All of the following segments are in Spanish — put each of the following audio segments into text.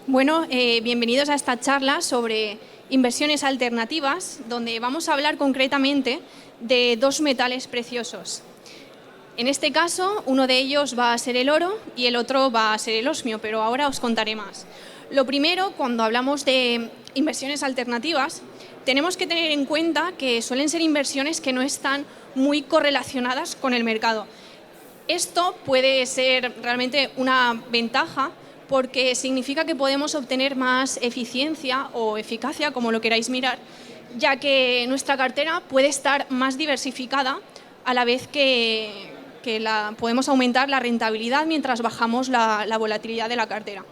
Bueno, bienvenidos a esta charla sobre inversiones alternativas, donde vamos a hablar concretamente de dos metales preciosos. En este caso, uno de ellos va a ser el oro y el otro va a ser el osmio, pero ahora os contaré más. Lo primero, cuando hablamos de inversiones alternativas, tenemos que tener en cuenta que suelen ser inversiones que no están muy correlacionadas con el mercado. Esto puede ser realmente una ventaja porque significa que podemos obtener más eficiencia o eficacia, como lo queráis mirar, ya que nuestra cartera puede estar más diversificada a la vez que podemos aumentar la rentabilidad mientras bajamos la volatilidad de la cartera.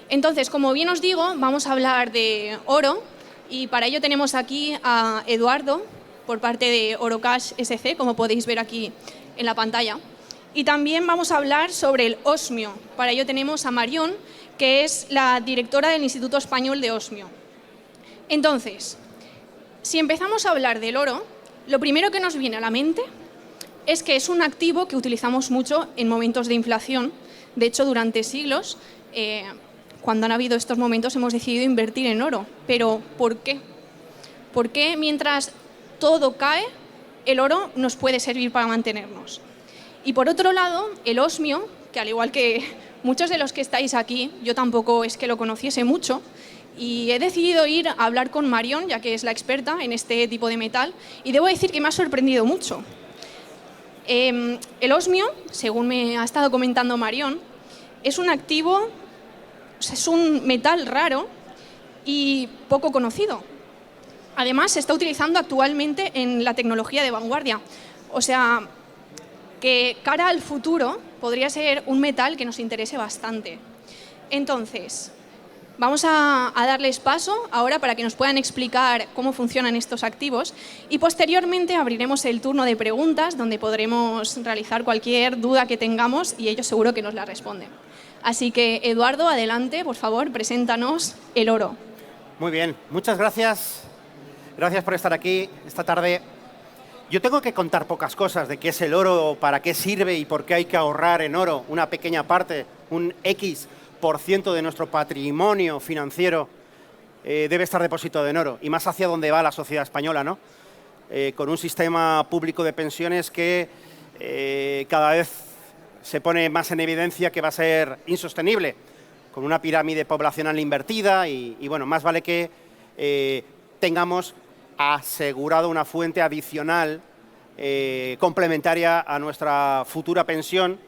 Entonces, como bien os digo, vamos a hablar de oro y para ello tenemos aquí a Eduardo por parte de Orocash SC, como podéis ver aquí en la pantalla. Y también vamos a hablar sobre el osmio. Para ello tenemos a Marión, que es la directora del Instituto Español de Osmio. Entonces, si empezamos a hablar del oro, lo primero que nos viene a la mente es que es un activo que utilizamos mucho en momentos de inflación. De hecho, durante siglos, cuando han habido estos momentos, hemos decidido invertir en oro. Pero, ¿por qué? ¿Por qué mientras todo cae, el oro nos puede servir para mantenernos? Y por otro lado, el osmio, que al igual que muchos de los que estáis aquí, yo tampoco es que lo conociese mucho, y he decidido ir a hablar con Marión, ya que es la experta en este tipo de metal, y debo decir que me ha sorprendido mucho. El osmio, según me ha estado comentando Marión, es un activo, es un metal raro y poco conocido. Además, se está utilizando actualmente en la tecnología de vanguardia. O sea, que cara al futuro podría ser un metal que nos interese bastante. Entonces, vamos a darles paso ahora para que nos puedan explicar cómo funcionan estos activos y posteriormente abriremos el turno de preguntas donde podremos realizar cualquier duda que tengamos y ellos seguro que nos la responden. Así que, Eduardo, adelante, por favor, preséntanos el oro. Muy bien, muchas gracias. Gracias por estar aquí esta tarde. Yo tengo que contar pocas cosas de qué es el oro, para qué sirve y por qué hay que ahorrar en oro. Una pequeña parte, un X% de nuestro patrimonio financiero debe estar depositado en oro. Y más hacia dónde va la sociedad española, ¿no? Con un sistema público de pensiones que cada vez se pone más en evidencia que va a ser insostenible, con una pirámide poblacional invertida y bueno, más vale que tengamos asegurado una fuente adicional complementaria a nuestra futura pensión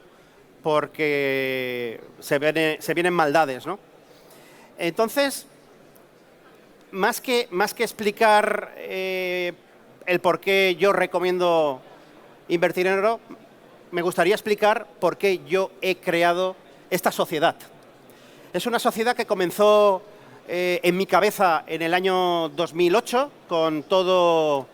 porque se vienen maldades, ¿no? Entonces, más que explicar el por qué yo recomiendo invertir en oro, me gustaría explicar por qué yo he creado esta sociedad. Es una sociedad que comenzó en mi cabeza en el año 2008, con todo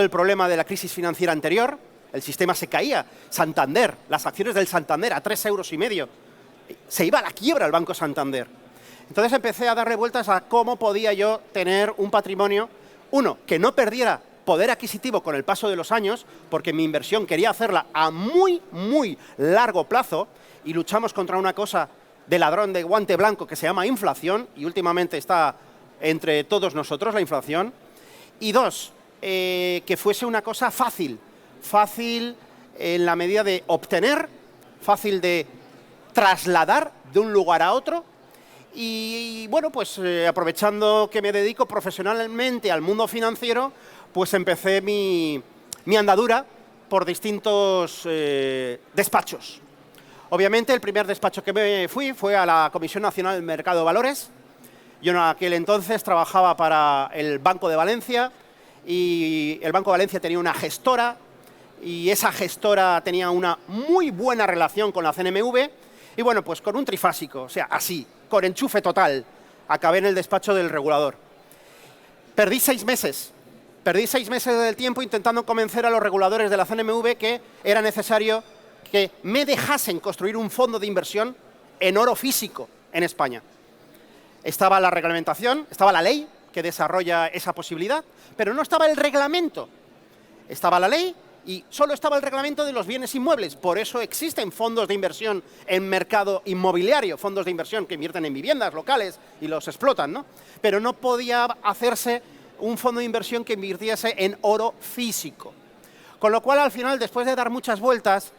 el problema de la crisis financiera anterior. El sistema se caía. Santander, las acciones del Santander a 3,5 €. Se iba a la quiebra el Banco Santander. Entonces empecé a darle vueltas a cómo podía yo tener un patrimonio, uno, que no perdiera poder adquisitivo con el paso de los años, porque mi inversión quería hacerla a muy, muy largo plazo, y luchamos contra una cosa de ladrón de guante blanco que se llama inflación, y últimamente está entre todos nosotros la inflación. Y dos, que fuese una cosa fácil en la medida de obtener, fácil de trasladar de un lugar a otro. Y bueno, pues aprovechando que me dedico profesionalmente al mundo financiero, pues empecé mi andadura por distintos despachos. Obviamente, el primer despacho que me fui fue a la Comisión Nacional del Mercado de Valores. Yo en aquel entonces trabajaba para el Banco de Valencia y el Banco de Valencia tenía una gestora y esa gestora tenía una muy buena relación con la CNMV y bueno, pues con un trifásico, o sea, así, con enchufe total, acabé en el despacho del regulador. Perdí 6 meses del tiempo intentando convencer a los reguladores de la CNMV que era necesario que me dejasen construir un fondo de inversión en oro físico en España. Estaba la reglamentación, estaba la ley que desarrolla esa posibilidad, pero no estaba el reglamento. Estaba la ley Y solo estaba el reglamento de los bienes inmuebles. Por eso existen fondos de inversión en mercado inmobiliario, fondos de inversión que invierten en viviendas locales y los explotan, ¿no? Pero no podía hacerse un fondo de inversión que invirtiese en oro físico. Con lo cual, al final, después de dar muchas vueltas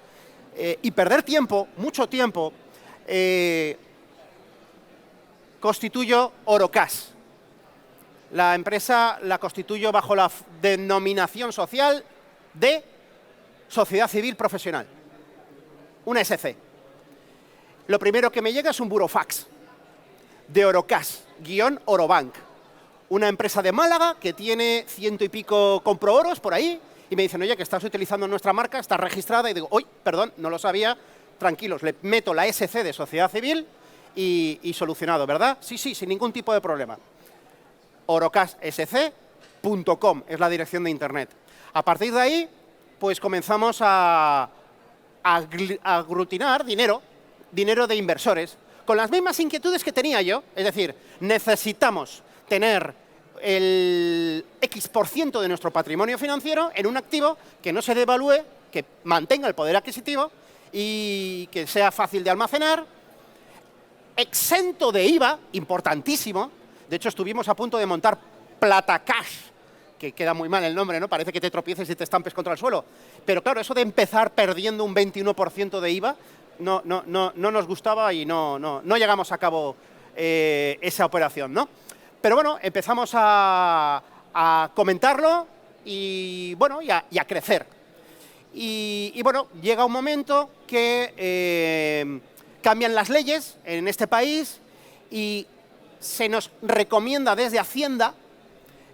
y perder tiempo, mucho tiempo, constituyo Orocash. La empresa la constituyo bajo la denominación social de Sociedad Civil Profesional, una SC. Lo primero que me llega es un burofax de Orocash-Orobank, una empresa de Málaga que tiene 100 y pico comprooros por ahí, y me dicen, oye, que estás utilizando nuestra marca, está registrada, y digo, uy, perdón, no lo sabía, tranquilos, le meto la SC de Sociedad Civil y solucionado, ¿verdad? Sí, sí, sin ningún tipo de problema. orocashsc.com es la dirección de internet. A partir de ahí, pues comenzamos a aglutinar dinero de inversores, con las mismas inquietudes que tenía yo, es decir, necesitamos tener el X% de nuestro patrimonio financiero en un activo que no se devalúe, que mantenga el poder adquisitivo y que sea fácil de almacenar, exento de IVA, importantísimo. De hecho, estuvimos a punto de montar Platacash, que queda muy mal el nombre, ¿no? Parece que te tropieces y te estampes contra el suelo. Pero claro, eso de empezar perdiendo un 21% de IVA no nos gustaba y no llegamos a cabo esa operación, ¿no? Pero bueno, empezamos a comentarlo y, bueno, y a crecer. Y bueno, llega un momento que cambian las leyes en este país y se nos recomienda desde Hacienda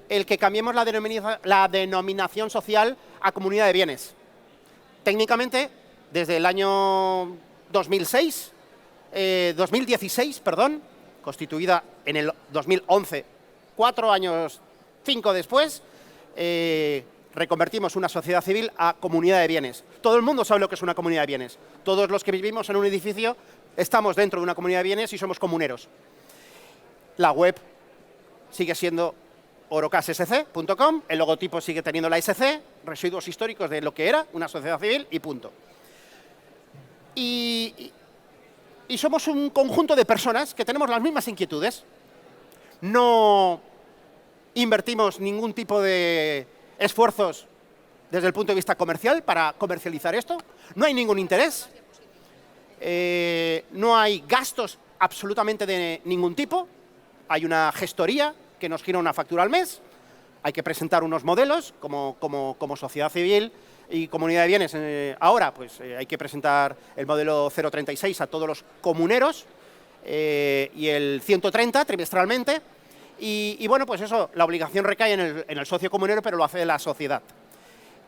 el que cambiemos la denominación social a comunidad de bienes. Técnicamente, desde el año 2016, constituida en el 2011, 4 años, 5 después, reconvertimos una sociedad civil a comunidad de bienes. Todo el mundo sabe lo que es una comunidad de bienes. Todos los que vivimos en un edificio estamos dentro de una comunidad de bienes y somos comuneros. La web sigue siendo orocashsc.com, el logotipo sigue teniendo la SC, residuos históricos de lo que era una sociedad civil y punto. Y somos un conjunto de personas que tenemos las mismas inquietudes. No invertimos ningún tipo de esfuerzos desde el punto de vista comercial para comercializar esto. No hay ningún interés. No hay gastos absolutamente de ningún tipo. Hay una gestoría que nos gira una factura al mes. Hay que presentar unos modelos como sociedad civil y comunidad de bienes. Ahora, pues hay que presentar el modelo 036 a todos los comuneros y el 130 trimestralmente. Y bueno, pues eso, la obligación recae en el socio comunero, pero lo hace la sociedad.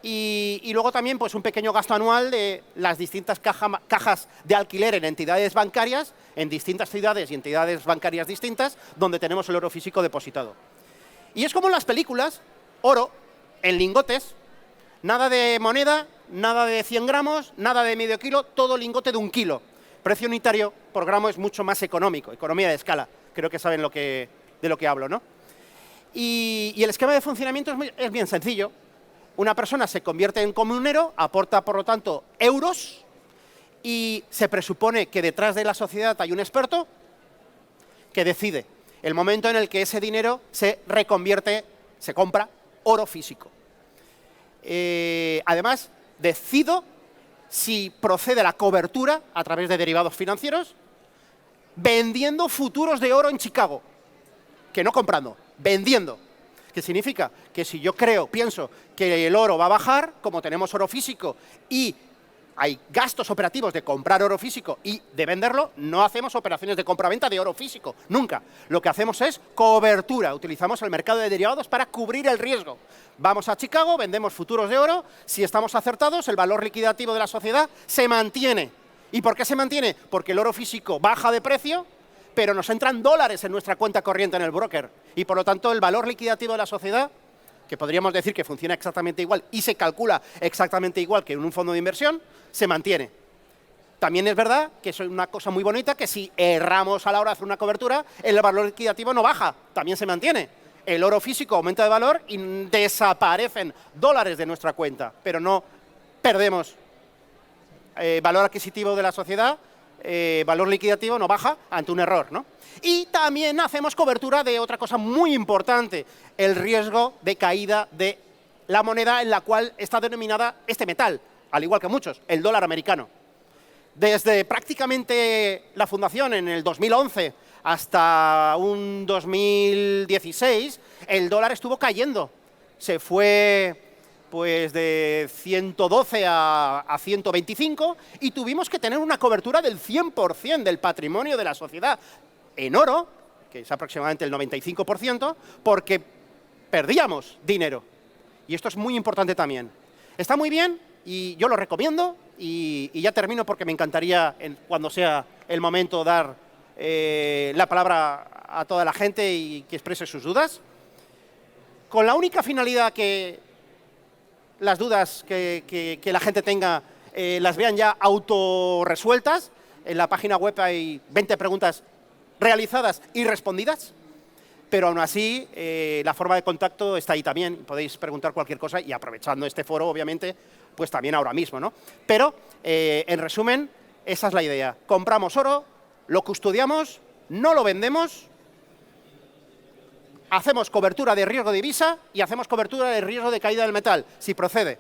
Y luego también pues un pequeño gasto anual de las distintas cajas de alquiler en entidades bancarias, en distintas ciudades y entidades bancarias distintas, donde tenemos el oro físico depositado. Y es como en las películas, oro en lingotes, nada de moneda, nada de 100 gramos, nada de medio kilo, todo lingote de 1 kilo. Precio unitario por gramo es mucho más económico, economía de escala. Creo que saben de lo que hablo, ¿no? Y el esquema de funcionamiento es bien sencillo. Una persona se convierte en comunero, aporta, por lo tanto, euros, y se presupone que detrás de la sociedad hay un experto que decide el momento en el que ese dinero se reconvierte, se compra oro físico. Además, decido si procede la cobertura a través de derivados financieros, vendiendo futuros de oro en Chicago, que no comprando, vendiendo. ¿Qué significa? Que si yo pienso que el oro va a bajar, como tenemos oro físico y hay gastos operativos de comprar oro físico y de venderlo, no hacemos operaciones de compra-venta de oro físico, nunca. Lo que hacemos es cobertura, utilizamos el mercado de derivados para cubrir el riesgo. Vamos a Chicago, vendemos futuros de oro, si estamos acertados, el valor liquidativo de la sociedad se mantiene. ¿Y por qué se mantiene? Porque el oro físico baja de precio, pero nos entran dólares en nuestra cuenta corriente en el broker. Y por lo tanto, el valor liquidativo de la sociedad, que podríamos decir que funciona exactamente igual y se calcula exactamente igual que en un fondo de inversión, se mantiene. También es verdad que es una cosa muy bonita que si erramos a la hora de hacer una cobertura, el valor liquidativo no baja, también se mantiene. El oro físico aumenta de valor y desaparecen dólares de nuestra cuenta, pero no perdemos valor adquisitivo de la sociedad, valor liquidativo no baja ante un error, ¿no? Y también hacemos cobertura de otra cosa muy importante, el riesgo de caída de la moneda en la cual está denominada este metal, al igual que muchos, el dólar americano. Desde prácticamente la fundación en el 2011 hasta un 2016, el dólar estuvo cayendo. Se fue pues de 112 a 125 y tuvimos que tener una cobertura del 100% del patrimonio de la sociedad en oro, que es aproximadamente el 95%, porque perdíamos dinero. Y esto es muy importante también. Está muy bien y yo lo recomiendo y ya termino porque me encantaría, cuando sea el momento, dar la palabra a toda la gente y que exprese sus dudas. Con la única finalidad que las dudas que la gente tenga las vean ya autorresueltas. En la página web hay 20 preguntas realizadas y respondidas, pero aún así la forma de contacto está ahí también. Podéis preguntar cualquier cosa y aprovechando este foro, obviamente, pues también ahora mismo, ¿no? Pero, en resumen, esa es la idea. Compramos oro, lo custodiamos, no lo vendemos, hacemos cobertura de riesgo de divisa y hacemos cobertura de riesgo de caída del metal, si procede.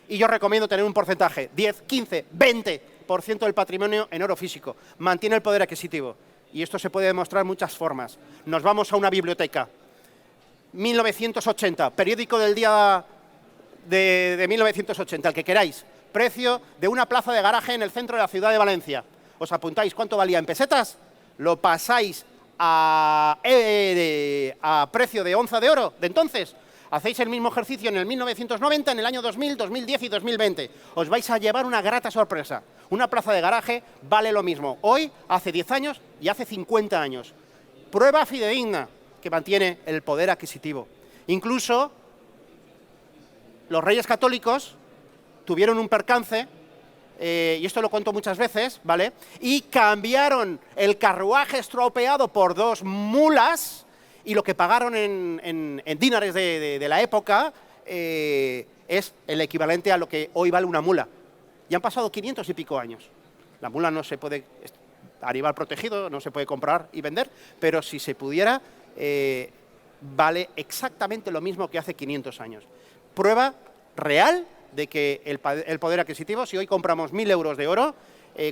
Y yo recomiendo tener un porcentaje, 10, 15, 20% del patrimonio en oro físico. Mantiene el poder adquisitivo. Y esto se puede demostrar de muchas formas. Nos vamos a una biblioteca. 1980, periódico del día de 1980, el que queráis. Precio de una plaza de garaje en el centro de la ciudad de Valencia. ¿Os apuntáis cuánto valía en pesetas? Lo pasáis a precio de onza de oro de entonces. Hacéis el mismo ejercicio en el 1990, en el año 2000, 2010 y 2020. Os vais a llevar una grata sorpresa. Una plaza de garaje vale lo mismo hoy, hace 10 años y hace 50 años. Prueba fidedigna que mantiene el poder adquisitivo. Incluso los reyes católicos tuvieron un percance, y esto lo cuento muchas veces, ¿vale? Y cambiaron el carruaje estropeado por 2 mulas y lo que pagaron en dinares de la época es el equivalente a lo que hoy vale una mula. Y han pasado 500 y pico años. La mula no se puede, animal protegido, no se puede comprar y vender, pero si se pudiera, vale exactamente lo mismo que hace 500 años. Prueba real de que el poder adquisitivo, si hoy compramos 1.000 euros de oro,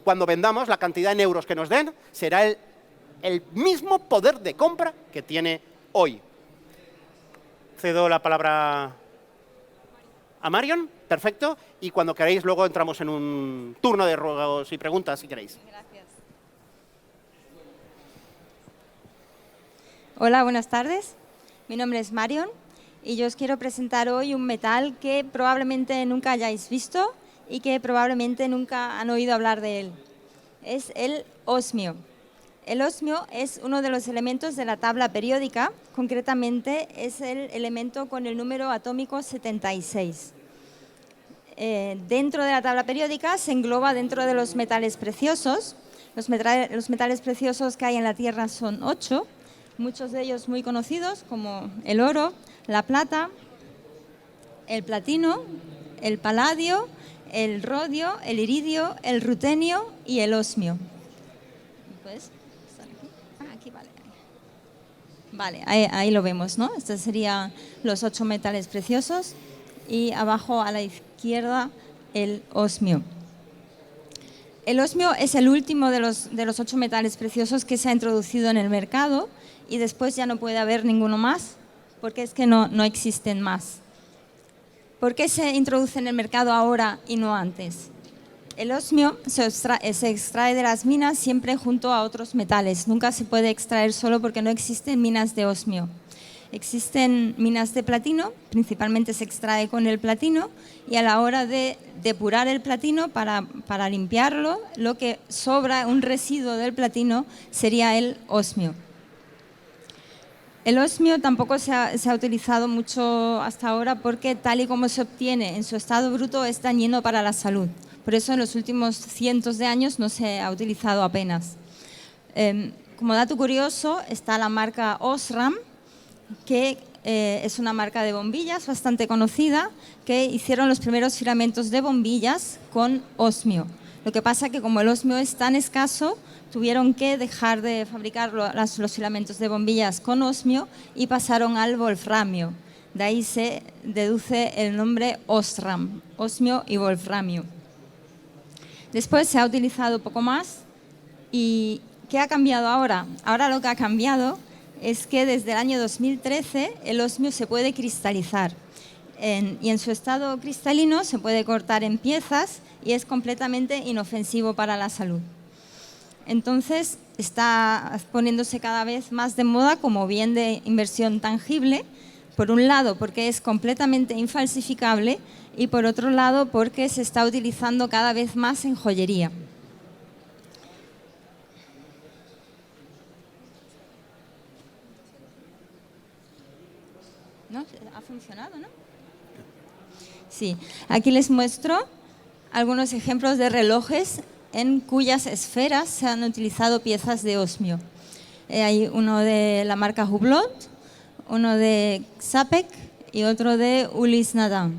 cuando vendamos la cantidad en euros que nos den será el mismo poder de compra que tiene hoy. Cedo la palabra a Marion, perfecto, y cuando queráis luego entramos en un turno de ruegos y preguntas, si queréis. Gracias. Hola, buenas tardes. Mi nombre es Marion y yo os quiero presentar hoy un metal que probablemente nunca hayáis visto y que probablemente nunca han oído hablar de él. Es el osmio. El osmio es uno de los elementos de la tabla periódica, concretamente es el elemento con el número atómico 76. Dentro de la tabla periódica se engloba dentro de los metales preciosos. Los metales preciosos que hay en la Tierra son 8, muchos de ellos muy conocidos como el oro, la plata, el platino, el paladio, el rodio, el iridio, el rutenio y el osmio. ¿Puedes estar aquí? Aquí vale. Vale, ahí lo vemos, ¿no? Estos serían los 8 metales preciosos y abajo a la izquierda el osmio. El osmio es el último de los 8 metales preciosos que se ha introducido en el mercado y después ya no puede haber ninguno más porque es que no existen más. ¿Por qué se introduce en el mercado ahora y no antes? El osmio se extrae de las minas siempre junto a otros metales. Nunca se puede extraer solo porque no existen minas de osmio. Existen minas de platino, principalmente se extrae con el platino y a la hora de depurar el platino para limpiarlo, lo que sobra, un residuo del platino, sería el osmio. El osmio tampoco se ha utilizado mucho hasta ahora porque tal y como se obtiene en su estado bruto es dañino para la salud. Por eso en los últimos cientos de años no se ha utilizado apenas. Como dato curioso está la marca Osram, que es una marca de bombillas bastante conocida que hicieron los primeros filamentos de bombillas con osmio. Lo que pasa es que como el osmio es tan escaso, tuvieron que dejar de fabricar los filamentos de bombillas con osmio y pasaron al wolframio. De ahí se deduce el nombre Osram, osmio y wolframio. Después se ha utilizado poco más. ¿Y qué ha cambiado ahora? Ahora lo que ha cambiado es que desde el año 2013 el osmio se puede cristalizar y en su estado cristalino se puede cortar en piezas y es completamente inofensivo para la salud. Entonces está poniéndose cada vez más de moda como bien de inversión tangible, por un lado porque es completamente infalsificable y por otro lado porque se está utilizando cada vez más en joyería. ¿No? ¿Ha funcionado, no? Sí. Aquí les muestro algunos ejemplos de relojes en cuyas esferas se han utilizado piezas de osmio. Hay uno de la marca Hublot, uno de Xapec y otro de Ulysse Nardin.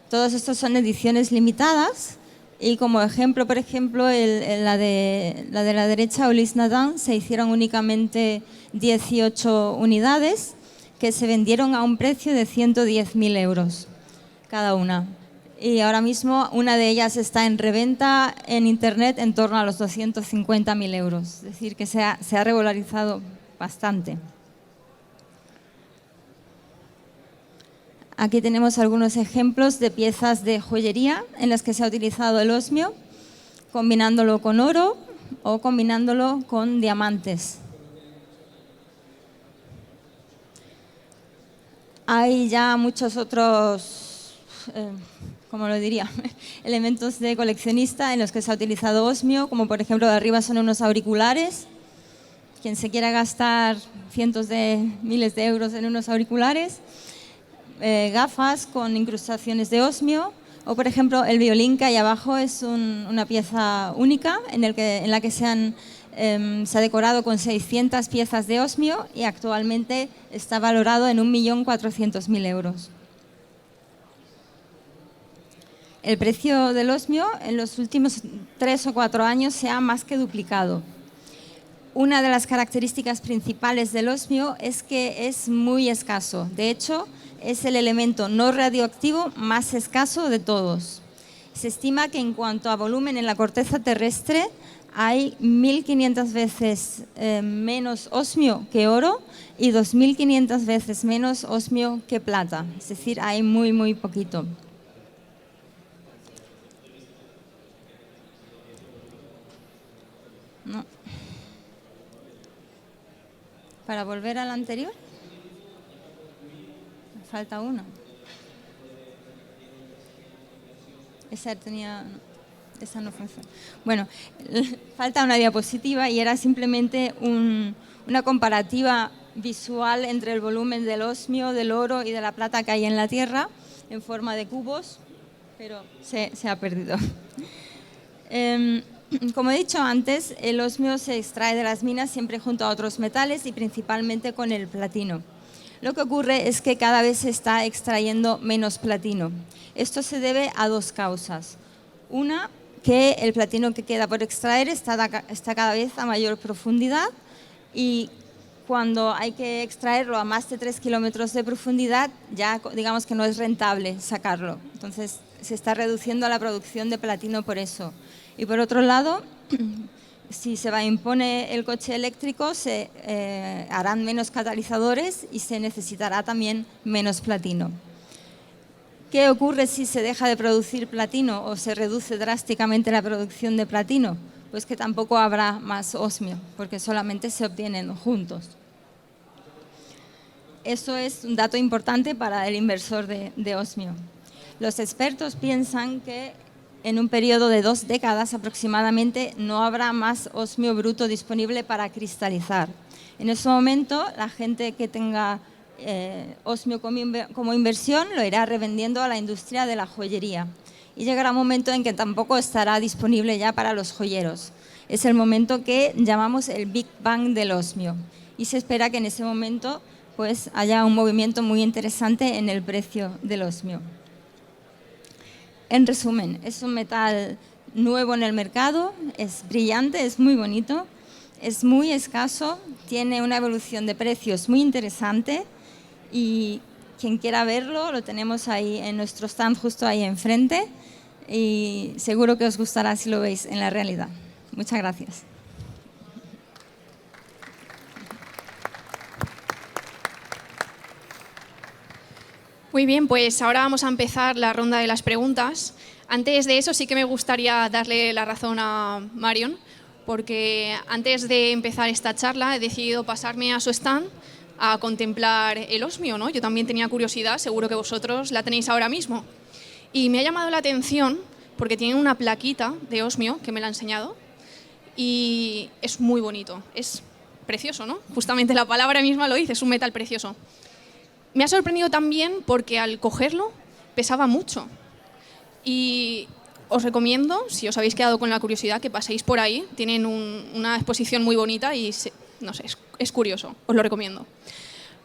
Todos estos son ediciones limitadas y como ejemplo, por ejemplo, la de la derecha, Ulysse Nardin, se hicieron únicamente 18 unidades que se vendieron a un precio de 110.000 euros cada una. Y ahora mismo una de ellas está en reventa en Internet en torno a los 250.000 euros. Es decir, que se ha revalorizado bastante. Aquí tenemos algunos ejemplos de piezas de joyería en las que se ha utilizado el osmio, combinándolo con oro o combinándolo con diamantes. Hay ya muchos otros, ¿cómo lo diría? Elementos de coleccionista en los que se ha utilizado osmio, como por ejemplo de arriba son unos auriculares. Quien se quiera gastar cientos de miles de euros en unos auriculares, gafas con incrustaciones de osmio, o por ejemplo el violín que hay abajo es una pieza única en la que se ha decorado con 600 piezas de osmio y actualmente está valorado en 1.400.000 euros. El precio del osmio en los últimos 3 o 4 años se ha más que duplicado. Una de las características principales del osmio es que es muy escaso. De hecho, es el elemento no radioactivo más escaso de todos. Se estima que en cuanto a volumen en la corteza terrestre hay 1.500 veces menos osmio que oro y 2.500 veces menos osmio que plata. Es decir, hay muy, muy poquito. No. Para volver al anterior, me falta uno. Esa no funciona. Bueno, falta una diapositiva y era simplemente una comparativa visual entre el volumen del osmio, del oro y de la plata que hay en la Tierra en forma de cubos, pero se ha perdido. Como he dicho antes, el osmio se extrae de las minas siempre junto a otros metales y principalmente con el platino. Lo que ocurre es que cada vez se está extrayendo menos platino. Esto se debe a 2 causas. Una, que el platino que queda por extraer está cada vez a mayor profundidad y cuando hay que extraerlo a más de 3 kilómetros de profundidad ya digamos que no es rentable sacarlo. Entonces se está reduciendo la producción de platino por eso. Y por otro lado, si se impone el coche eléctrico, se harán menos catalizadores y se necesitará también menos platino. ¿Qué ocurre si se deja de producir platino o se reduce drásticamente la producción de platino? Pues que tampoco habrá más osmio, porque solamente se obtienen juntos. Eso es un dato importante para el inversor de osmio. Los expertos piensan que en un periodo de 2 décadas aproximadamente no habrá más osmio bruto disponible para cristalizar. En ese momento, la gente que tenga osmio como inversión lo irá revendiendo a la industria de la joyería. Y llegará un momento en que tampoco estará disponible ya para los joyeros. Es el momento que llamamos el Big Bang del osmio. Y se espera que en ese momento pues haya un movimiento muy interesante en el precio del osmio. En resumen, es un metal nuevo en el mercado, es brillante, es muy bonito, es muy escaso, tiene una evolución de precios muy interesante y quien quiera verlo lo tenemos ahí en nuestro stand justo ahí enfrente y seguro que os gustará si lo veis en la realidad. Muchas gracias. Muy bien, pues ahora vamos a empezar la ronda de las preguntas. Antes de eso sí que me gustaría darle la razón a Marion, porque antes de empezar esta charla he decidido pasarme a su stand a contemplar el osmio, ¿no? Yo también tenía curiosidad, seguro que vosotros la tenéis ahora mismo. Y me ha llamado la atención porque tiene una plaquita de osmio que me la ha enseñado y es muy bonito, es precioso, ¿no? Justamente la palabra misma lo dice, es un metal precioso. Me ha sorprendido también porque al cogerlo pesaba mucho y os recomiendo, si os habéis quedado con la curiosidad, que paséis por ahí. Tienen una exposición muy bonita y no sé, es curioso, os lo recomiendo.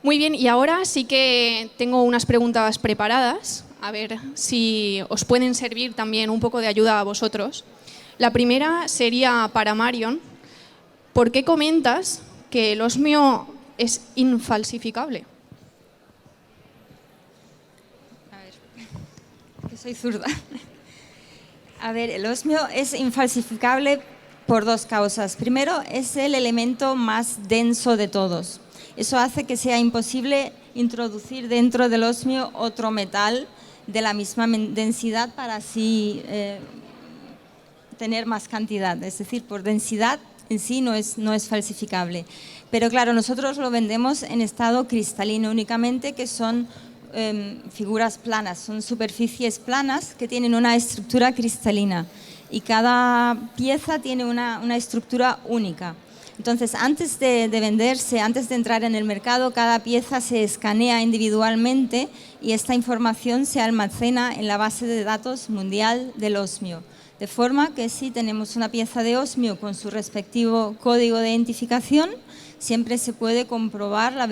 Muy bien, y ahora sí que tengo unas preguntas preparadas, a ver si os pueden servir también un poco de ayuda a vosotros. La primera sería para Marion. ¿Por qué comentas que el osmio es infalsificable? Que soy zurda. A ver, el osmio es infalsificable por dos causas. Primero, es el elemento más denso de todos. Eso hace que sea imposible introducir dentro del osmio otro metal de la misma densidad para así tener más cantidad. Es decir, por densidad en sí no es falsificable. Pero claro, nosotros lo vendemos en estado cristalino únicamente, que son figuras planas, son superficies planas que tienen una estructura cristalina y cada pieza tiene una estructura única. Entonces, antes de venderse, antes de entrar en el mercado, cada pieza se escanea individualmente y esta información se almacena en la base de datos mundial del osmio. De forma que si tenemos una pieza de osmio con su respectivo código de identificación, siempre se puede comprobar la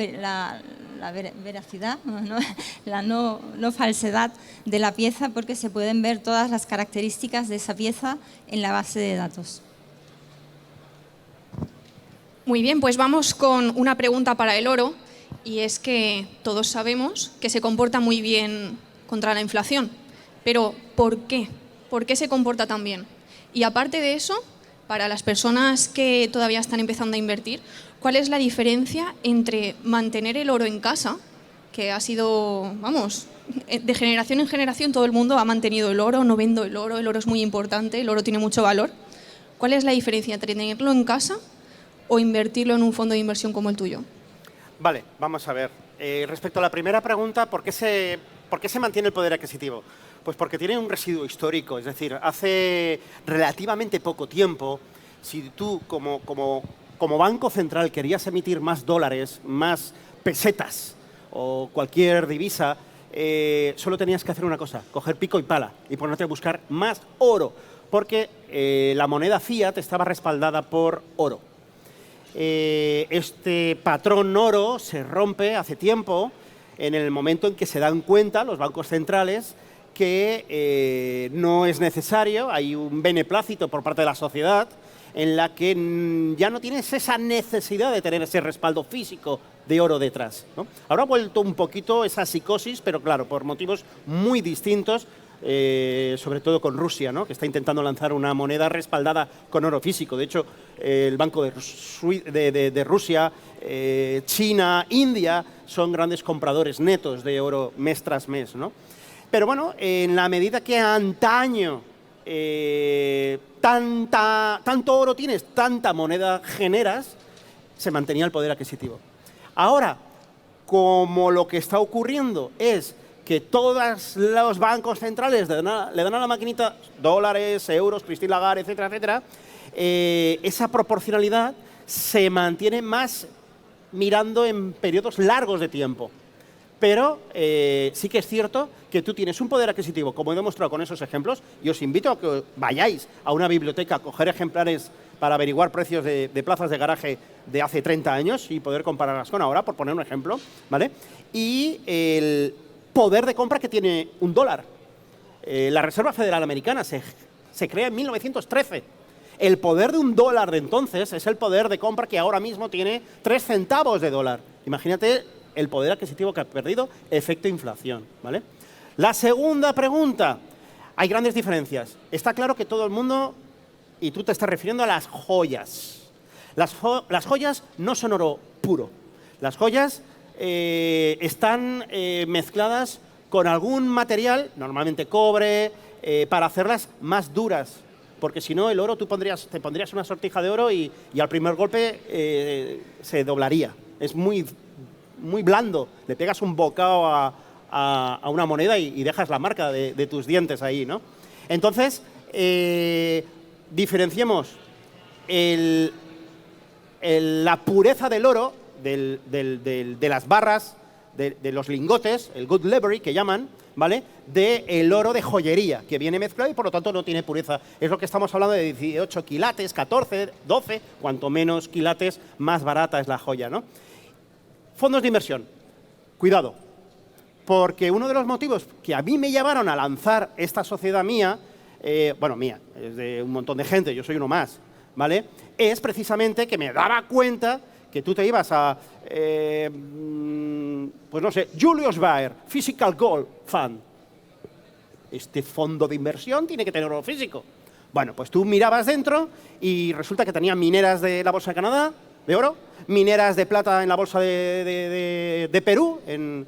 veracidad, la no falsedad de la pieza, porque se pueden ver todas las características de esa pieza en la base de datos. Muy bien, pues vamos con una pregunta para el oro, y es que todos sabemos que se comporta muy bien contra la inflación, pero ¿por qué? ¿Por qué se comporta tan bien? Y aparte de eso, para las personas que todavía están empezando a invertir, ¿cuál es la diferencia entre mantener el oro en casa, que ha sido, vamos, de generación en generación todo el mundo ha mantenido el oro, no vendo el oro es muy importante, el oro tiene mucho valor? ¿Cuál es la diferencia entre tenerlo en casa o invertirlo en un fondo de inversión como el tuyo? Vale, vamos a ver. Respecto a la primera pregunta, ¿por qué se mantiene el poder adquisitivo? Pues porque tiene un residuo histórico, es decir, hace relativamente poco tiempo, si tú como Banco Central querías emitir más dólares, más pesetas o cualquier divisa, solo tenías que hacer una cosa, coger pico y pala y ponerte a buscar más oro, porque la moneda fiat estaba respaldada por oro. Este patrón oro se rompe hace tiempo en el momento en que se dan cuenta los bancos centrales que no es necesario, hay un beneplácito por parte de la sociedad en la que ya no tienes esa necesidad de tener ese respaldo físico de oro detrás, ¿no? Ahora ha vuelto un poquito esa psicosis, pero claro, por motivos muy distintos, sobre todo con Rusia, ¿no? Que está intentando lanzar una moneda respaldada con oro físico. De hecho, el Banco de Rusia, China, India son grandes compradores netos de oro mes tras mes, ¿no? Pero bueno, en la medida que antaño tanto oro tienes, tanta moneda generas, se mantenía el poder adquisitivo. Ahora, como lo que está ocurriendo es que todos los bancos centrales le dan a la maquinita dólares, euros, Christine Lagarde, etcétera, etcétera, esa proporcionalidad se mantiene más mirando en periodos largos de tiempo. Pero sí que es cierto que tú tienes un poder adquisitivo, como he demostrado con esos ejemplos, y os invito a que vayáis a una biblioteca a coger ejemplares para averiguar precios de plazas de garaje de hace 30 años y poder compararlas con ahora, por poner un ejemplo, ¿vale? Y el poder de compra que tiene un dólar. La Reserva Federal Americana se crea en 1913. El poder de un dólar de entonces es el poder de compra que ahora mismo tiene 3 centavos de dólar. Imagínate el poder adquisitivo que ha perdido, efecto inflación, ¿vale? La segunda pregunta. Hay grandes diferencias. Está claro que todo el mundo, y tú te estás refiriendo a las joyas. Las joyas no son oro puro. Las joyas están mezcladas con algún material, normalmente cobre, para hacerlas más duras. Porque si no, el oro, te pondrías una sortija de oro y al primer golpe se doblaría. Es muy, muy blando. Le pegas un bocado a una moneda y dejas la marca de tus dientes ahí, ¿no? Entonces, diferenciemos la pureza del oro, de las barras, de los lingotes, el good levery que llaman, ¿vale? Del oro de joyería, que viene mezclado y por lo tanto no tiene pureza. Es lo que estamos hablando de 18 quilates, 14, 12, cuanto menos quilates, más barata es la joya, ¿no? Fondos de inversión. Cuidado, porque uno de los motivos que a mí me llevaron a lanzar esta sociedad mía, bueno, mía, es de un montón de gente, yo soy uno más, ¿vale? Es precisamente que me daba cuenta que tú te ibas a, pues no sé, Julius Baer, Physical Gold Fund. Este fondo de inversión tiene que tener oro físico. Bueno, pues tú mirabas dentro y resulta que tenía mineras de la Bolsa de Canadá, de oro, mineras de plata en la Bolsa de Perú, en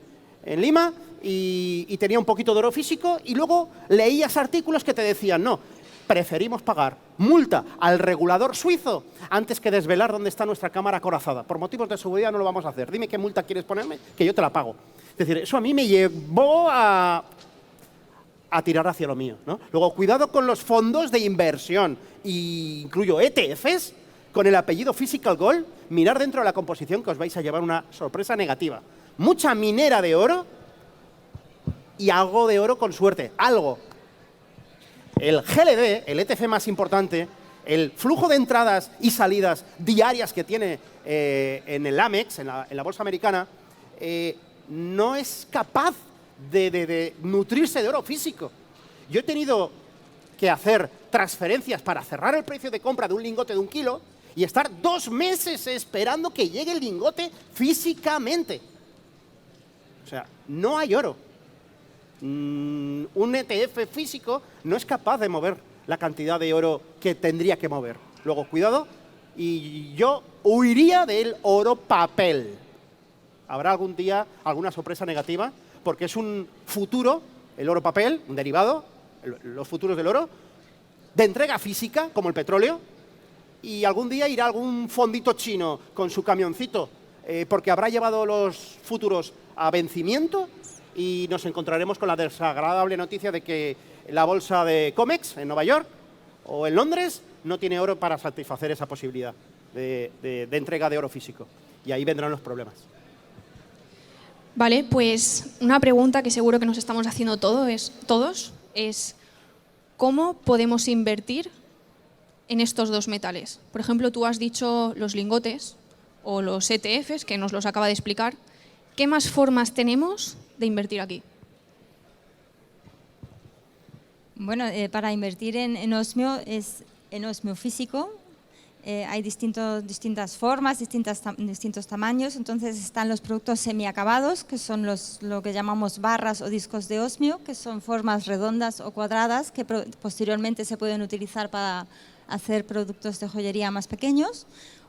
Lima, y tenía un poquito de oro físico, y luego leías artículos que te decían, no, preferimos pagar multa al regulador suizo antes que desvelar dónde está nuestra cámara acorazada. Por motivos de seguridad no lo vamos a hacer. Dime qué multa quieres ponerme, que yo te la pago. Es decir, eso a mí me llevó a tirar hacia lo mío, ¿no? Luego, cuidado con los fondos de inversión, y incluyo ETFs, con el apellido Physical Gold, mirar dentro de la composición que os vais a llevar una sorpresa negativa. Mucha minera de oro y algo de oro con suerte, algo. El GLD, el ETF más importante, el flujo de entradas y salidas diarias que tiene en el Amex, en la bolsa americana, no es capaz de nutrirse de oro físico. Yo he tenido que hacer transferencias para cerrar el precio de compra de un lingote de 1 kilo y estar 2 meses esperando que llegue el lingote físicamente. O sea, no hay oro. Un ETF físico no es capaz de mover la cantidad de oro que tendría que mover. Luego, cuidado, y yo huiría del oro papel. Habrá algún día alguna sorpresa negativa, porque es un futuro, el oro papel, un derivado, los futuros del oro, de entrega física, como el petróleo, y algún día irá algún fondito chino con su camioncito, porque habrá llevado los futuros a vencimiento, y nos encontraremos con la desagradable noticia de que la bolsa de COMEX en Nueva York o en Londres no tiene oro para satisfacer esa posibilidad de entrega de oro físico. Y ahí vendrán los problemas. Vale, pues una pregunta que seguro que nos estamos haciendo todos es ¿cómo podemos invertir en estos dos metales? Por ejemplo, tú has dicho los lingotes o los ETFs, que nos los acaba de explicar. ¿Qué más formas tenemos de invertir aquí? Bueno, para invertir en osmio es en osmio físico. Hay distintas formas, distintos tamaños. Entonces están los productos semiacabados, que son lo que llamamos barras o discos de osmio, que son formas redondas o cuadradas que posteriormente se pueden utilizar para hacer productos de joyería más pequeños.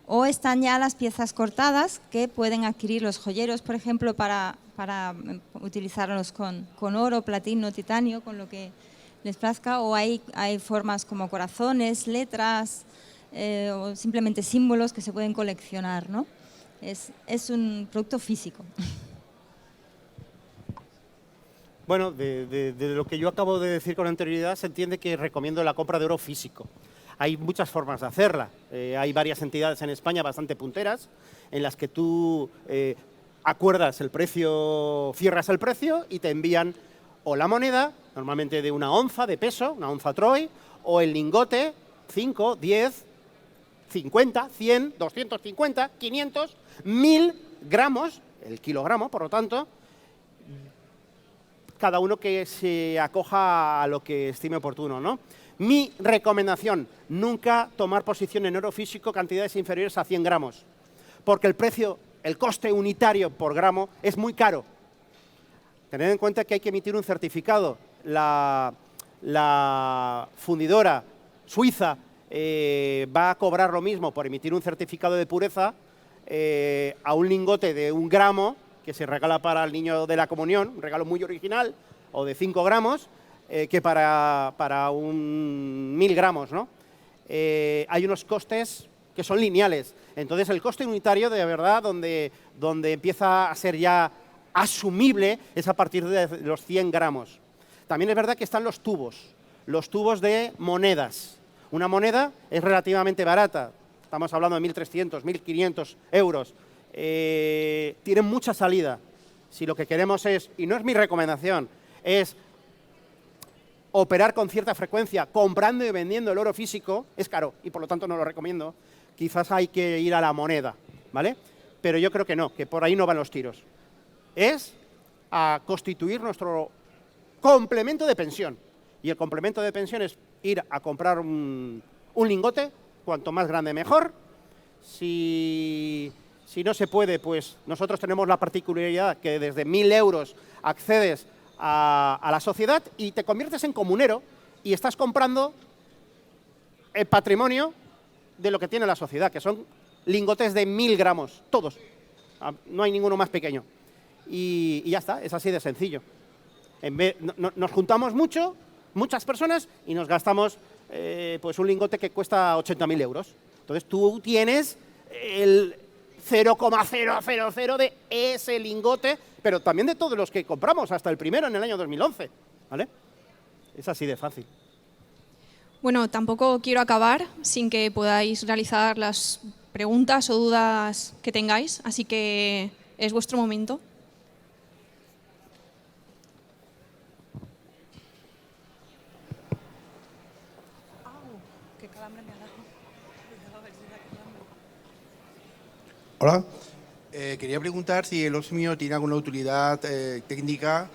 O están ya las piezas cortadas que pueden adquirir los joyeros, por ejemplo, para utilizarlos con oro, platino, titanio, con lo que les plazca. O hay formas como corazones, letras o simplemente símbolos que se pueden coleccionar, ¿no? Es un producto físico. Bueno, de lo que yo acabo de decir con anterioridad, se entiende que recomiendo la compra de oro físico. Hay muchas formas de hacerla. Hay varias entidades en España bastante punteras en las que tú acuerdas el precio, cierras el precio y te envían o la moneda, normalmente de 1 onza de peso, 1 onza troy, o el lingote, 5, 10, 50, 100, 250, 500, 1000 gramos, el kilogramo, por lo tanto, cada uno que se acoja a lo que estime oportuno, ¿no? Mi recomendación, nunca tomar posición en oro físico cantidades inferiores a 100 gramos, porque el precio, el coste unitario por gramo es muy caro. Tened en cuenta que hay que emitir un certificado. La fundidora suiza va a cobrar lo mismo por emitir un certificado de pureza a un lingote de 1 gramo, que se regala para el niño de la comunión, un regalo muy original, o de 5 gramos, que para un 1000 gramos, ¿no? Hay unos costes que son lineales. Entonces, el coste unitario, de verdad, donde empieza a ser ya asumible, es a partir de los 100 gramos. También es verdad que están los tubos de monedas. Una moneda es relativamente barata, estamos hablando de 1.300, 1.500 euros. Tienen mucha salida. Si lo que queremos es, y no es mi recomendación, es operar con cierta frecuencia, comprando y vendiendo el oro físico, es caro y por lo tanto no lo recomiendo. Quizás hay que ir a la moneda, ¿vale? Pero yo creo que no, que por ahí no van los tiros. Es a constituir nuestro complemento de pensión. Y el complemento de pensión es ir a comprar un lingote, cuanto más grande mejor. Si no se puede, pues nosotros tenemos la particularidad que desde 1.000 euros accedes a la sociedad y te conviertes en comunero y estás comprando el patrimonio de lo que tiene la sociedad, que son lingotes de 1000 gramos, todos. No hay ninguno más pequeño. Y ya está, es así de sencillo. Nos juntamos muchas personas y nos gastamos pues un lingote que cuesta 80.000 euros. Entonces tú tienes el 0,000 de ese lingote, pero también de todos los que compramos, hasta el primero en el año 2011, ¿vale? Es así de fácil. Bueno, tampoco quiero acabar sin que podáis realizar las preguntas o dudas que tengáis, así que es vuestro momento. Hola, quería preguntar si el osmio tiene alguna utilidad técnica,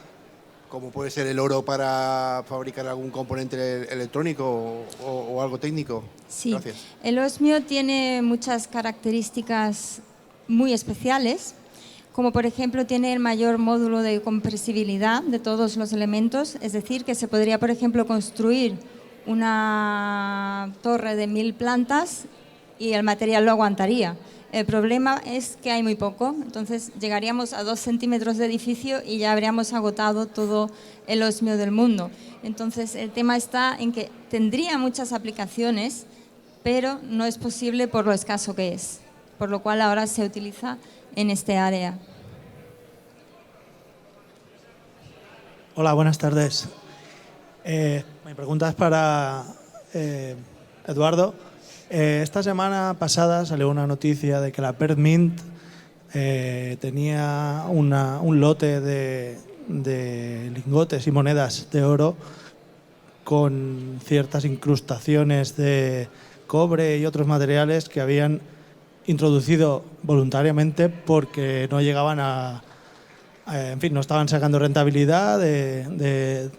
como puede ser el oro para fabricar algún componente electrónico o algo técnico. Sí, gracias. El osmio tiene muchas características muy especiales, como por ejemplo tiene el mayor módulo de compresibilidad de todos los elementos, es decir, que se podría, por ejemplo, construir una torre de 1000 plantas y el material lo aguantaría. El problema es que hay muy poco, entonces llegaríamos a 2 centímetros de edificio y ya habríamos agotado todo el osmio del mundo. Entonces el tema está en que tendría muchas aplicaciones, pero no es posible por lo escaso que es, por lo cual ahora se utiliza en este área. Hola, buenas tardes. Mi pregunta es para Eduardo. Esta semana pasada salió una noticia de que la Perth Mint tenía un lote de lingotes y monedas de oro con ciertas incrustaciones de cobre y otros materiales que habían introducido voluntariamente porque no llegaban en fin, no estaban sacando rentabilidad del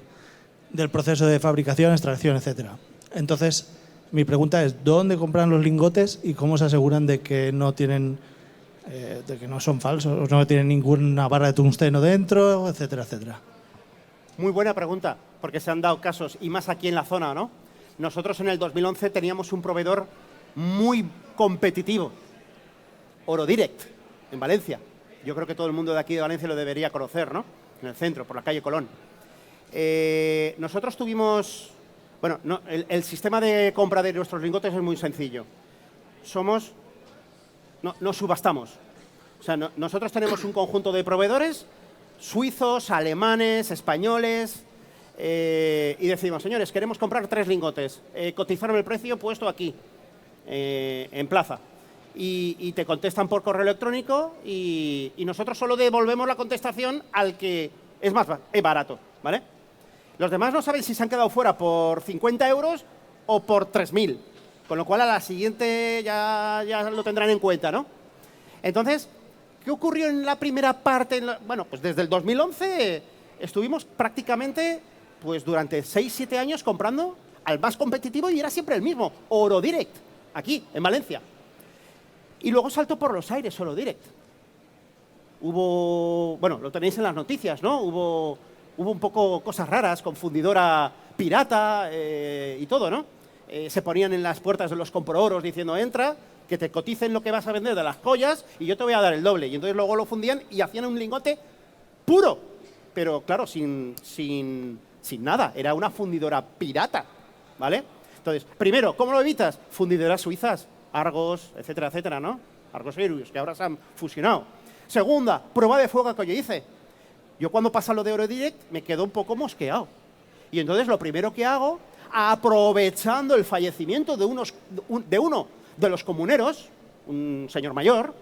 proceso de fabricación, extracción, etcétera. Entonces, mi pregunta es, ¿dónde compran los lingotes y cómo se aseguran de que no tienen, de que no son falsos, no tienen ninguna barra de tungsteno dentro, etcétera, etcétera? Muy buena pregunta, porque se han dado casos, y más aquí en la zona, ¿no? Nosotros en el 2011 teníamos un proveedor muy competitivo, Orodirect, en Valencia. Yo creo que todo el mundo de aquí de Valencia lo debería conocer, ¿no? En el centro, por la calle Colón. Nosotros tuvimos... Bueno, no, el sistema de compra de nuestros lingotes es muy sencillo. No subastamos. O sea, nosotros tenemos un conjunto de proveedores suizos, alemanes, españoles, y decimos, señores, queremos comprar 3 lingotes, cotizaron el precio puesto aquí, en plaza. Y te contestan por correo electrónico y nosotros solo devolvemos la contestación al que es más barato, ¿vale? Los demás no saben si se han quedado fuera por 50 euros o por 3.000. Con lo cual, a la siguiente ya lo tendrán en cuenta, ¿no? Entonces, ¿qué ocurrió en la primera parte? Bueno, pues desde el 2011 estuvimos prácticamente pues durante 6-7 años comprando al más competitivo y era siempre el mismo, Orodirect, aquí, en Valencia. Y luego saltó por los aires Orodirect. Hubo, bueno, lo tenéis en las noticias, ¿no? Hubo un poco cosas raras, confundidora pirata y todo, ¿no? Se ponían en las puertas de los compro-oros diciendo, entra, que te coticen lo que vas a vender de las joyas y yo te voy a dar el doble. Y entonces luego lo fundían y hacían un lingote puro, pero claro, sin nada. Era una fundidora pirata, ¿vale? Entonces, primero, ¿cómo lo evitas? Fundidoras suizas, Argos, etcétera, etcétera, ¿no? Argos Eruius, que ahora se han fusionado. Segunda, prueba de fuego que yo hice. Yo cuando pasa lo de Orodirect me quedo un poco mosqueado. Y entonces lo primero que hago, aprovechando el fallecimiento de uno de los comuneros, un señor mayor,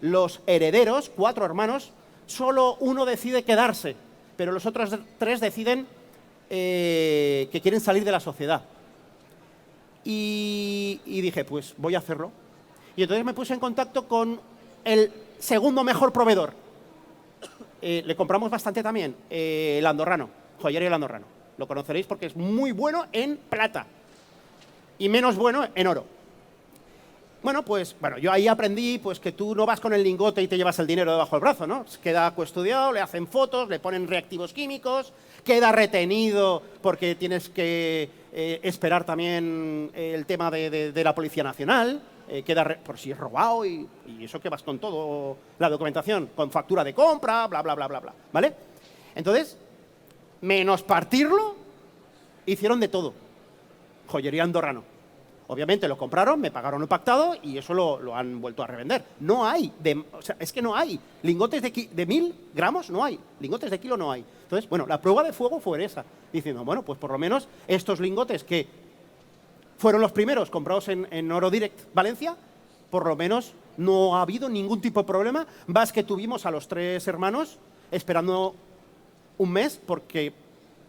los herederos, 4 hermanos, solo uno decide quedarse, pero los otros 3 deciden que quieren salir de la sociedad. Y dije, pues voy a hacerlo. Y entonces me puse en contacto con el segundo mejor proveedor. Le compramos bastante también, el andorrano, Joyería El Andorrano. Lo conoceréis porque es muy bueno en plata y menos bueno en oro. Bueno, pues yo ahí aprendí pues, que tú no vas con el lingote y te llevas el dinero debajo del brazo, ¿no? Queda custodiado, le hacen fotos, le ponen reactivos químicos, queda retenido porque tienes que esperar también el tema de la Policía Nacional, queda por si es robado y eso que vas con todo, la documentación, con factura de compra, bla, bla, bla, bla, bla, ¿vale? Entonces, menos partirlo, hicieron de todo. Joyería Andorrano. Obviamente lo compraron, me pagaron el pactado y eso lo han vuelto a revender. No hay, o sea, es que no hay. Lingotes de 1000 gramos no hay. Lingotes de kilo no hay. Entonces, bueno, la prueba de fuego fue esa. Diciendo, bueno, pues por lo menos estos lingotes que fueron los primeros comprados en Orodirect Valencia, por lo menos no ha habido ningún tipo de problema. Más que tuvimos a los 3 hermanos esperando un mes porque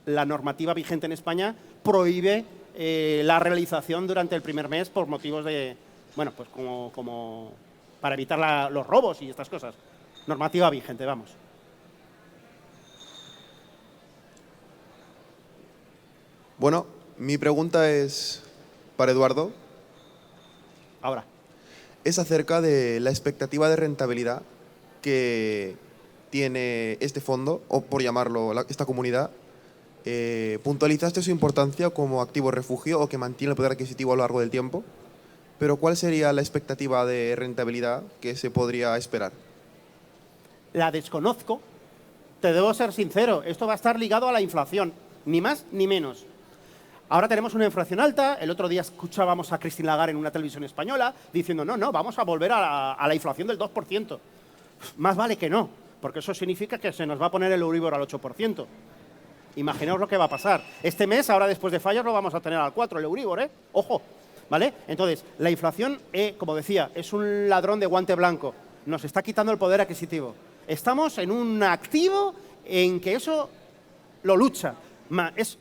la normativa vigente en España prohíbe la realización durante el primer mes por motivos de, bueno, pues como para evitar los robos y estas cosas. Normativa vigente, vamos. Bueno, mi pregunta es para Eduardo. Ahora. Es acerca de la expectativa de rentabilidad que tiene este fondo, o por llamarlo esta comunidad. Puntualizaste su importancia como activo refugio o que mantiene el poder adquisitivo a lo largo del tiempo, pero ¿cuál sería la expectativa de rentabilidad que se podría esperar? La desconozco. Te debo ser sincero, esto va a estar ligado a la inflación, ni más ni menos. Ahora tenemos una inflación alta, el otro día escuchábamos a Christine Lagarde en una televisión española diciendo no, vamos a volver a la inflación del 2%. Más vale que no, porque eso significa que se nos va a poner el Euribor al 8%. Imaginaos lo que va a pasar. Este mes, ahora después de fallas, lo vamos a tener al 4%, el Euribor, ¿eh? Ojo, ¿vale? Entonces, la inflación, como decía, es un ladrón de guante blanco. Nos está quitando el poder adquisitivo. Estamos en un activo en que eso lo lucha. Es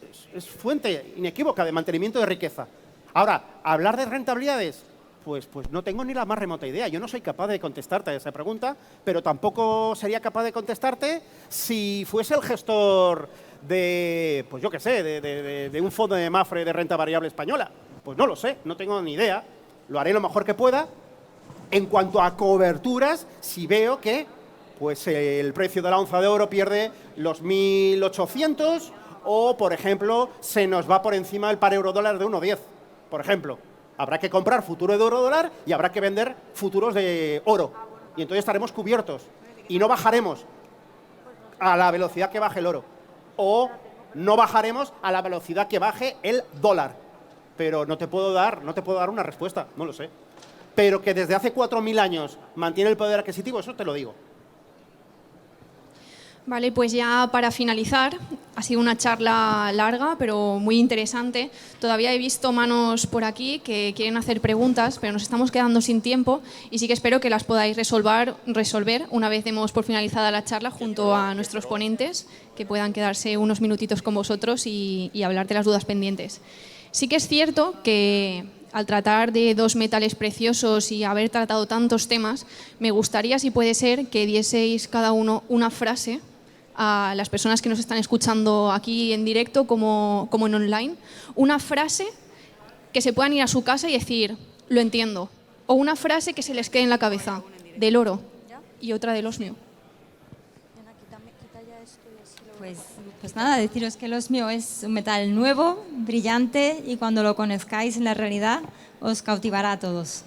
fuente inequívoca de mantenimiento de riqueza. Ahora, hablar de rentabilidades, pues no tengo ni la más remota idea. Yo no soy capaz de contestarte a esa pregunta, pero tampoco sería capaz de contestarte si fuese el gestor de, pues yo qué sé, de un fondo de Mafre de renta variable española. Pues no lo sé, no tengo ni idea. Lo haré lo mejor que pueda. En cuanto a coberturas, si veo que pues el precio de la onza de oro pierde los 1.800 o, por ejemplo, se nos va por encima el par euro-dólar de 1,10, por ejemplo. Habrá que comprar futuro de oro-dólar y habrá que vender futuros de oro. Y entonces estaremos cubiertos y no bajaremos a la velocidad que baje el oro. O no bajaremos a la velocidad que baje el dólar. Pero no te puedo dar una respuesta, no lo sé. Pero que desde hace 4.000 años mantiene el poder adquisitivo, eso te lo digo. Vale, pues ya para finalizar, ha sido una charla larga, pero muy interesante. Todavía he visto manos por aquí que quieren hacer preguntas, pero nos estamos quedando sin tiempo y sí que espero que las podáis resolver una vez demos por finalizada la charla junto a nuestros ponentes, que puedan quedarse unos minutitos con vosotros y hablar de las dudas pendientes. Sí que es cierto que al tratar de dos metales preciosos y haber tratado tantos temas, me gustaría, si puede ser, que dieseis cada uno una frase a las personas que nos están escuchando aquí en directo como en online, una frase que se puedan ir a su casa y decir, lo entiendo, o una frase que se les quede en la cabeza, del oro, y otra del osmio. Pues nada, deciros que el osmio es un metal nuevo, brillante, y cuando lo conozcáis en la realidad os cautivará a todos.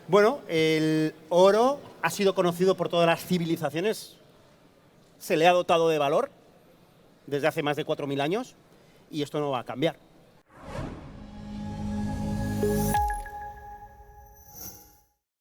Bueno, el oro ha sido conocido por todas las civilizaciones, se le ha dotado de valor desde hace más de 4.000 años y esto no va a cambiar.